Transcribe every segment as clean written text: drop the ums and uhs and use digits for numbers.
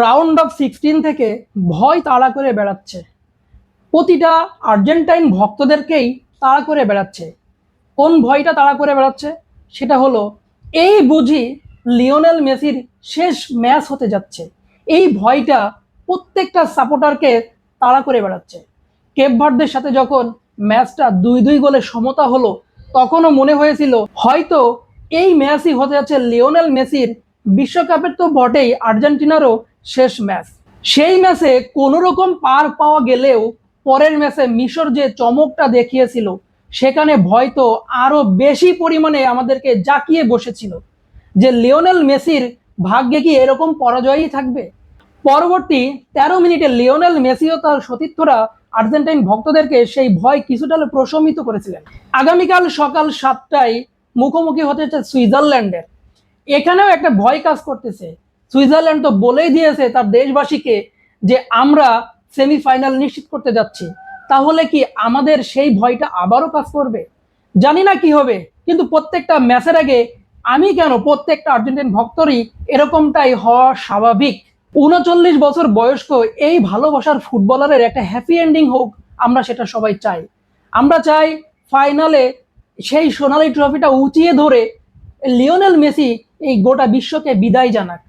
Round of 16 থেকে ভয় তাড়া করে বেড়াচ্ছে, প্রতিটা আর্জেন্টাইন ভক্তদেরকেই তাড়া করে বেড়াচ্ছে। কোন ভয়টা তাড়া করে বেড়াচ্ছে? সেটা হলো এই বুঝি লিওনেল মেসির শেষ ম্যাচ হতে যাচ্ছে। এই ভয়টা প্রত্যেকটা সাপোর্টারকে তাড়া করে বেড়াচ্ছে। কেপ ভার্দের সাথে যখন ম্যাচটা 2-2 গোলে সমতা হলো, তখনও মনে হয়েছিল হয়তো এই ম্যাচই হতে যাচ্ছে লিওনেল মেসির বিশ্বকাপের তো বটেই, আর্জেন্টিনারও শেষ ম্যাচ। সেই ম্যাচে কোনো রকম পার পাওয়া গেলেও পরের ম্যাচে মিশর যে চমকটা দেখিয়েছিল, সেখানে ভয় তো আরো বেশি পরিমাণে আমাদেরকে জাকিয়ে বসেছিল যে লিওনেল মেসির ভাগ্যে কি এরকম পরাজয়ই থাকবে। পরবর্তী 13 মিনিটে লিওনেল মেসিও তার সতীর্থরা আর্জেন্টাইন ভক্তদেরকে সেই ভয় কিছুটা প্রশমিত করেছিলেন। আগামীকাল সকাল 7টায় মুখোমুখি হতে হচ্ছে সুইজারল্যান্ডের। এখানেও একটা ভয় কাজ করতেছে। সুইজারল্যান্ড তো বলেই দিয়েছে তার দেশবাসীকে যে আমরা সেমিফাইনাল নিশ্চিত করতে যাচ্ছি। তাহলে কি আমাদের সেই ভয়টা আবারও কাজ করবে? জানি না কি হবে, কিন্তু প্রত্যেকটা ম্যাচের আগে আমি কেন, প্রত্যেকটা আর্জেন্টিন ভক্তরই এরকমটাই হওয়া স্বাভাবিক। 39 বছর বয়স্ক এই ভালোবাসার ফুটবলারের একটা হ্যাপি এন্ডিং হোক, আমরা সেটা সবাই চাই। আমরা চাই ফাইনালে সেই সোনালী ট্রফিটা উঁচিয়ে ধরে লিওনেল মেসি এই গোটা বিশ্বকে বিদায় জানাক।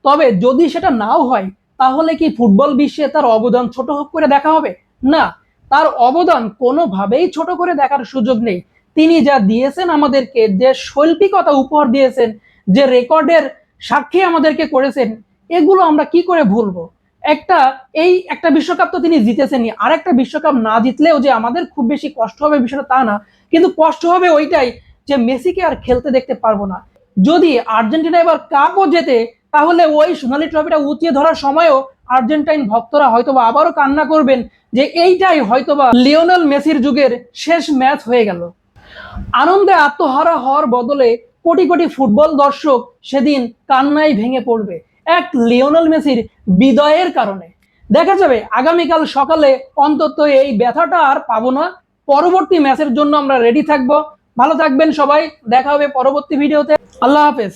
তবে যদি সেটা নাও হয়, তাহলে কি ফুটবল বিশ্বে তার অবদান ছোট করে দেখা হবে? না, তার অবদান কোনোভাবেই ছোট করে দেখার সুযোগ নেই। তিনি যা দিয়েছেন আমাদেরকে, যে শৈল্পিকতা উপহার দিয়েছেন, যে রেকর্ডের সাক্ষী আমাদেরকে করেছেন, এগুলো আমরা কি করে ভুলবো? একটা বিশ্বকাপ তো তিনি জিতেছেনই, আর একটা বিশ্বকাপ না জিতলেও যে আমাদের খুব বেশি কষ্ট হবে বিষয়টা তা না, কিন্তু কষ্ট হবে ওইটাই যে মেসিকে আর খেলতে দেখতে পারবো না। যদি আর্জেন্টিনা এবার কাপও জেতে, তাহলে ওই সোনালী ট্রফিটা উঁচিয়ে ধরার সময়ও আর্জেন্টাইন ভক্তরা হয়তোবা আবারও কান্না করবেন যে এইটাই হয়তোবা লিওনেল মেসির যুগের শেষ ম্যাচ হয়ে গেল। আনন্দে আত্মহারা হওয়ার বদলে কোটি কোটি ফুটবল দর্শক সেদিন কান্নায় ভেঙে পড়বে এক লিওনেল মেসির বিদায়ের কারণে। দেখা যাবে আগামীকাল সকালে অন্তত এই ব্যথাটা আর পাবো না। পরবর্তী ম্যাচের জন্য আমরা রেডি থাকবো। ভালো থাকবেন সবাই, দেখা হবে পরবর্তী ভিডিওতে। আল্লাহ হাফেজ।